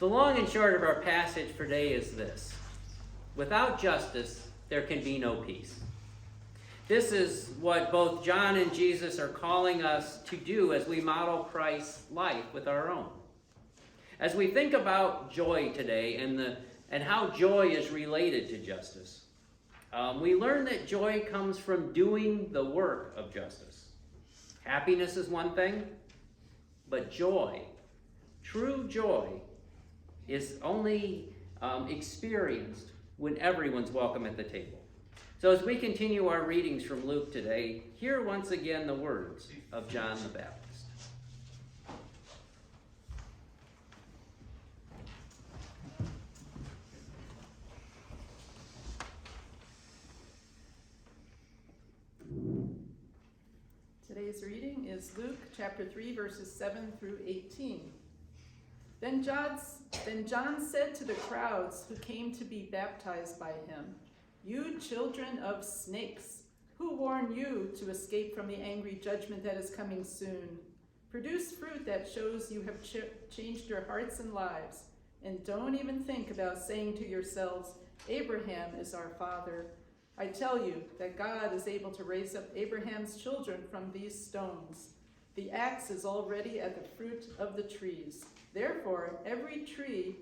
The long and short of our passage for today is this. Without justice, there can be no peace. This is what both John and Jesus are calling us to do as we model Christ's life with our own. As we think about joy today and how joy is related to justice, we learn that joy comes from doing the work of justice. Happiness is one thing, but joy, true joy, is only experienced when everyone's welcome at the table. So as we continue our readings from Luke today, hear once again the words of John the Baptist. Today's reading is Luke chapter 3, verses 7 through 18. Then John said to the crowds who came to be baptized by him, "You children of snakes, who warned you to escape from the angry judgment that is coming soon? Produce fruit that shows you have changed your hearts and lives, and don't even think about saying to yourselves, 'Abraham is our father.' I tell you that God is able to raise up Abraham's children from these stones. The axe is already at the fruit of the trees. Therefore, every tree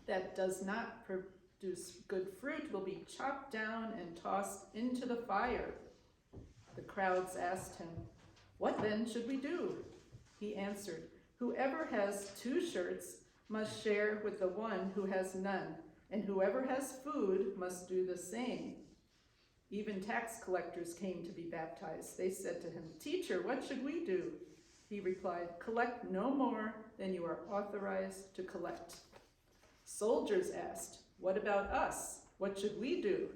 that does not produce good fruit will be chopped down and tossed into the fire." The crowds asked him, "What then should we do?" He answered, "Whoever has 2 shirts must share with the one who has none, and whoever has food must do the same." Even tax collectors came to be baptized. They said to him, "Teacher, what should we do?" He replied, "Collect no more than you are authorized to collect." Soldiers asked, "What about us? What should we do?"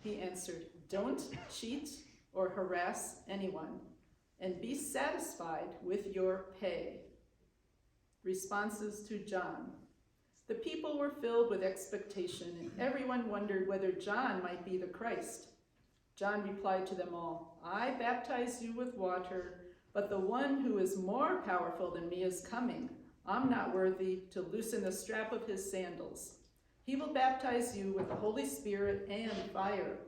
He answered, "Don't cheat or harass anyone, and be satisfied with your pay." Responses to John. The people were filled with expectation, and everyone wondered whether John might be the Christ. John replied to them all, "I baptize you with water, but the one who is more powerful than me is coming. I'm not worthy to loosen the strap of his sandals. He will baptize you with the Holy Spirit and fire.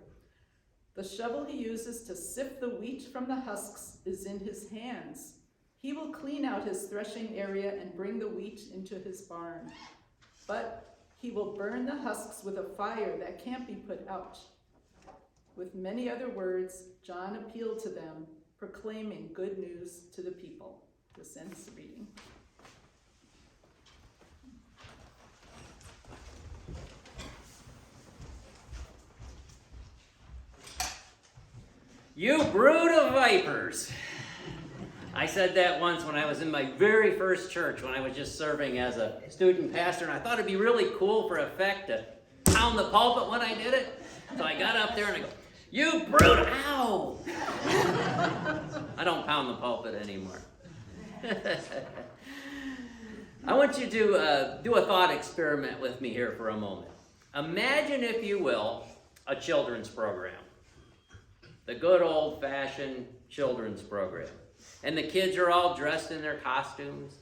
The shovel he uses to sift the wheat from the husks is in his hands. He will clean out his threshing area and bring the wheat into his barn. But he will burn the husks with a fire that can't be put out." With many other words, John appealed to them, proclaiming good news to the people. This ends the reading. You brood of vipers. I said that once when I was in my very first church, when I was just serving as a student pastor, and I thought it'd be really cool for effect to pound the pulpit when I did it. So I got up there and I go, "You brood, ow!" I don't pound the pulpit anymore. I want you to do a thought experiment with me here for a moment. Imagine, if you will, a children's program. The good old-fashioned children's program. And the kids are all dressed in their costumes.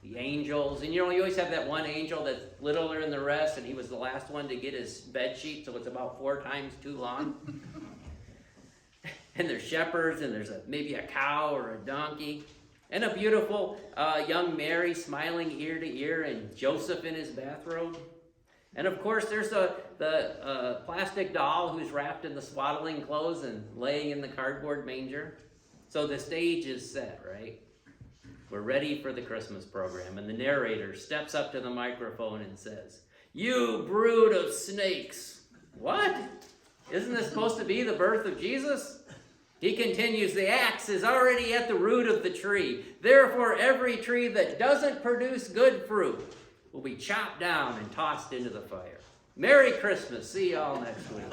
The angels. And you always have that one angel that's littler than the rest, and he was the last one to get his bed sheet, so it's about 4 times too long. And there's shepherds, and there's maybe a cow or a donkey. And a beautiful young Mary smiling ear to ear, and Joseph in his bathrobe. And of course, there's the plastic doll who's wrapped in the swaddling clothes and laying in the cardboard manger. So the stage is set, right? We're ready for the Christmas program. And the narrator steps up to the microphone and says, "You brood of snakes." What? Isn't this supposed to be the birth of Jesus? He continues, "The axe is already at the root of the tree. Therefore, every tree that doesn't produce good fruit will be chopped down and tossed into the fire." Merry Christmas. See y'all next week.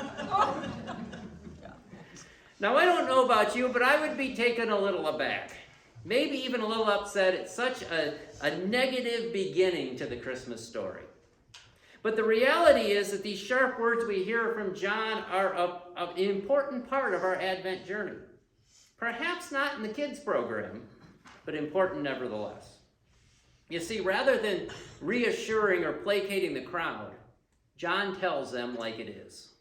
Now, I don't know about you, but I would be taken a little aback. Maybe even a little upset at such a negative beginning to the Christmas story. But the reality is that these sharp words we hear from John are an important part of our Advent journey. Perhaps not in the kids' program, but important nevertheless. You see, rather than reassuring or placating the crowd, John tells them like it is.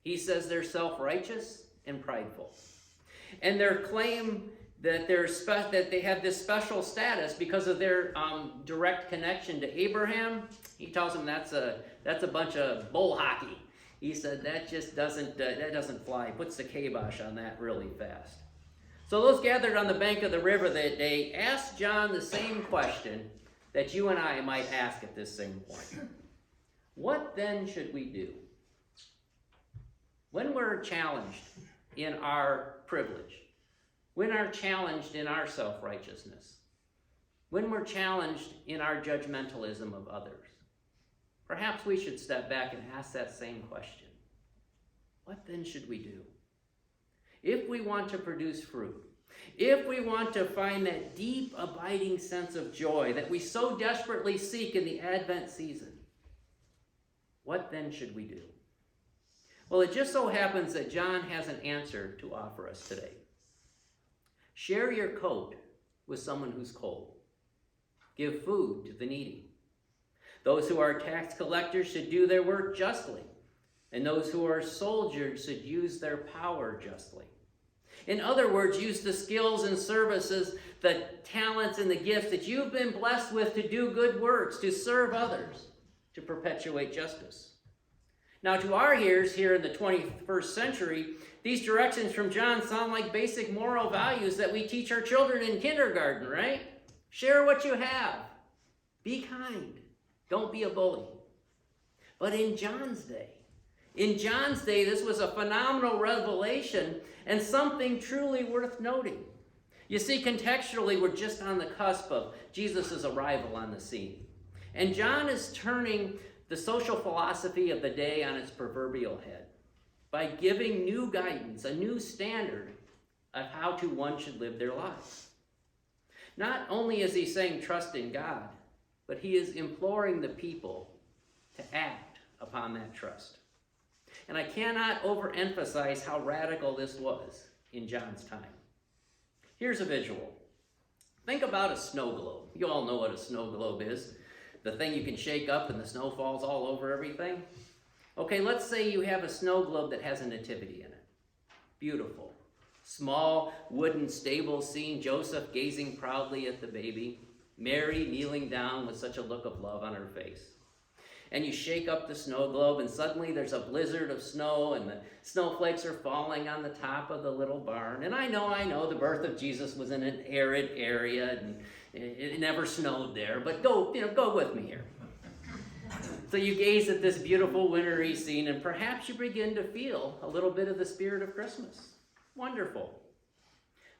He says they're self-righteous and prideful. And their claim that that they have this special status because of their direct connection to Abraham, he tells them that's a bunch of bull hockey. He said that just doesn't fly. Puts the kibosh on that really fast. So those gathered on the bank of the river that day asked John the same question that you and I might ask at this same point. What then should we do? When we're challenged in our privilege, when we're challenged in our self-righteousness, when we're challenged in our judgmentalism of others, perhaps we should step back and ask that same question. What then should we do? If we want to produce fruit, if we want to find that deep, abiding sense of joy that we so desperately seek in the Advent season, what then should we do? Well, it just so happens that John has an answer to offer us today. Share your coat with someone who's cold. Give food to the needy. Those who are tax collectors should do their work justly, and those who are soldiers should use their power justly. In other words, use the skills and services, the talents and the gifts that you've been blessed with to do good works, to serve others, to perpetuate justice. Now, to our ears here in the 21st century, these directions from John sound like basic moral values that we teach our children in kindergarten, right? Share what you have. Be kind. Don't be a bully. But in John's day, this was a phenomenal revelation and something truly worth noting. You see, contextually, we're just on the cusp of Jesus' arrival on the scene. And John is turning the social philosophy of the day on its proverbial head by giving new guidance, a new standard of how one should live their lives. Not only is he saying trust in God, but he is imploring the people to act upon that trust. And I cannot overemphasize how radical this was in John's time. Here's a visual. Think about a snow globe. You all know what a snow globe is. The thing you can shake up and the snow falls all over everything. Okay, let's say you have a snow globe that has a nativity in it. Beautiful. Small wooden stable scene, Joseph gazing proudly at the baby, Mary kneeling down with such a look of love on her face. And you shake up the snow globe and suddenly there's a blizzard of snow and the snowflakes are falling on the top of the little barn. And I know the birth of Jesus was in an arid area and it never snowed there, but go with me here. So you gaze at this beautiful wintry scene and perhaps you begin to feel a little bit of the spirit of Christmas. Wonderful.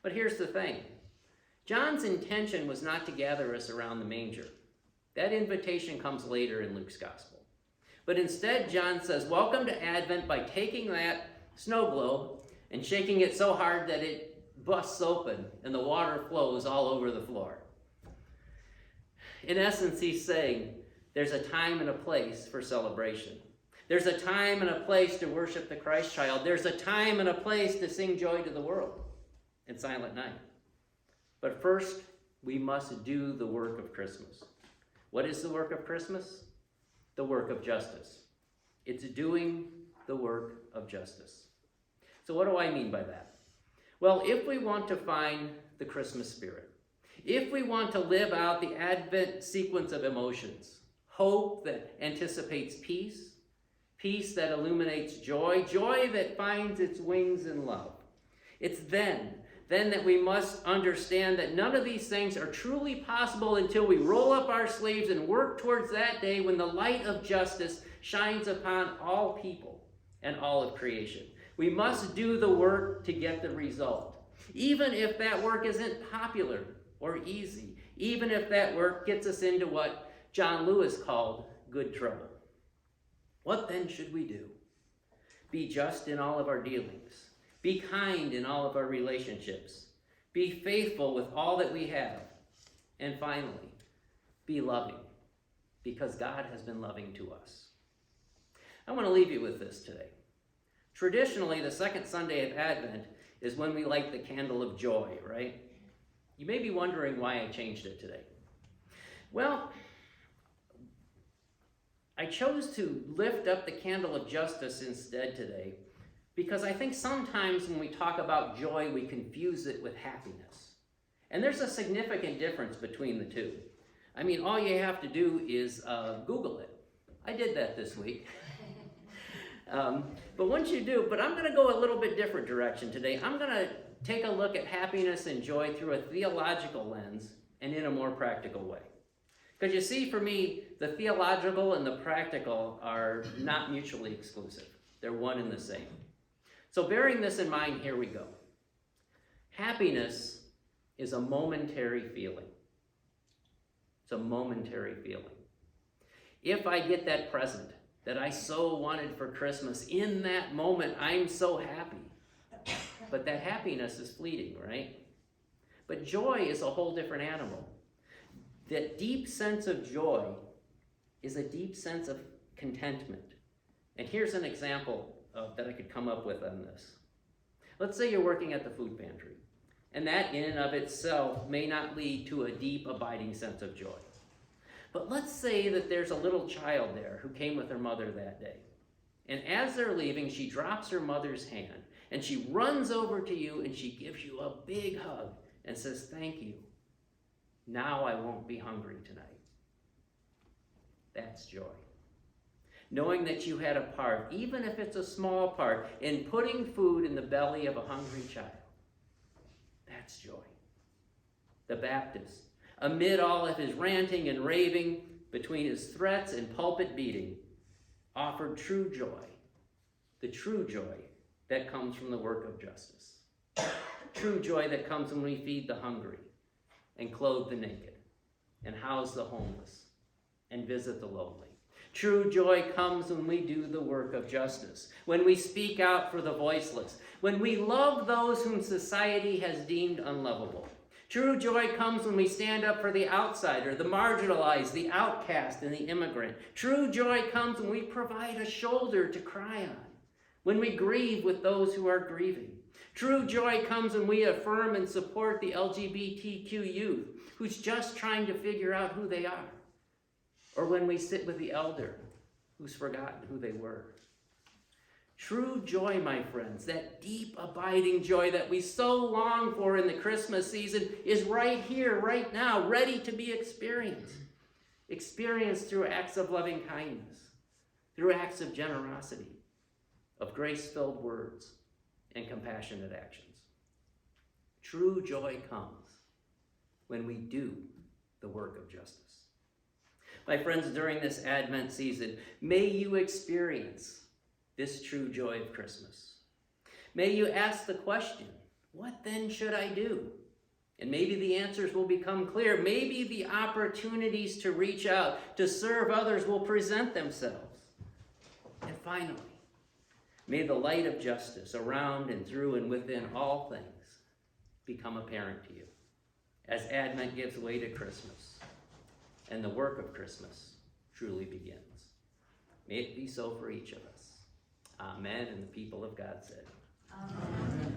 But here's the thing. John's intention was not to gather us around the manger. That invitation comes later in Luke's gospel. But instead, John says, welcome to Advent by taking that snow globe and shaking it so hard that it busts open and the water flows all over the floor. In essence, he's saying there's a time and a place for celebration. There's a time and a place to worship the Christ child. There's a time and a place to sing joy to the world in Silent Night. But first, we must do the work of Christmas. What is the work of Christmas? The work of justice. It's doing the work of justice. So what do I mean by that? Well, if we want to find the Christmas spirit, if we want to live out the Advent sequence of emotions, hope that anticipates peace, peace that illuminates joy, joy that finds its wings in love, it's then that we must understand that none of these things are truly possible until we roll up our sleeves and work towards that day when the light of justice shines upon all people and all of creation. We must do the work to get the result, even if that work isn't popular or easy, even if that work gets us into what John Lewis called good trouble. What then should we do? Be just in all of our dealings. Be kind in all of our relationships. Be faithful with all that we have. And finally, be loving, because God has been loving to us. I want to leave you with this today. Traditionally, the second Sunday of Advent is when we light the candle of joy, right? You may be wondering why I changed it today. Well, I chose to lift up the candle of justice instead today because I think sometimes when we talk about joy, we confuse it with happiness. And there's a significant difference between the two. I mean, all you have to do is Google it. I did that this week. But once you do, but I'm going to go a little bit different direction today. I'm going to take a look at happiness and joy through a theological lens and in a more practical way. Because you see, for me, the theological and the practical are not mutually exclusive. They're one and the same. So bearing this in mind, here we go. Happiness is a momentary feeling. It's a momentary feeling. If I get that present that I so wanted for Christmas, in that moment, I'm so happy. But that happiness is fleeting, right? But joy is a whole different animal. That deep sense of joy is a deep sense of contentment. And here's an example that I could come up with on this. Let's say you're working at the food pantry, and that in and of itself may not lead to a deep, abiding sense of joy. But let's say that there's a little child there who came with her mother that day. And as they're leaving, she drops her mother's hand, and she runs over to you, and she gives you a big hug and says, "Thank you. Now I won't be hungry tonight." That's joy. Knowing that you had a part, even if it's a small part, in putting food in the belly of a hungry child. That's joy. The Baptist, amid all of his ranting and raving, between his threats and pulpit beating, offered true joy. The true joy that comes from the work of justice. True joy that comes when we feed the hungry and clothe the naked and house the homeless and visit the lowly. True joy comes when we do the work of justice, when we speak out for the voiceless, when we love those whom society has deemed unlovable. True joy comes when we stand up for the outsider, the marginalized, the outcast, and the immigrant. True joy comes when we provide a shoulder to cry on, when we grieve with those who are grieving. True joy comes when we affirm and support the LGBTQ youth who's just trying to figure out who they are. Or when we sit with the elder who's forgotten who they were. True joy, my friends, that deep, abiding joy that we so long for in the Christmas season is right here, right now, ready to be experienced. Experienced through acts of loving kindness, through acts of generosity, of grace-filled words, and compassionate actions. True joy comes when we do the work of justice. My friends, during this Advent season, may you experience this true joy of Christmas. May you ask the question, what then should I do? And maybe the answers will become clear. Maybe the opportunities to reach out, to serve others will present themselves. And finally, may the light of justice around and through and within all things become apparent to you as Advent gives way to Christmas and the work of Christmas truly begins. May it be so for each of us. Amen. And the people of God said, Amen.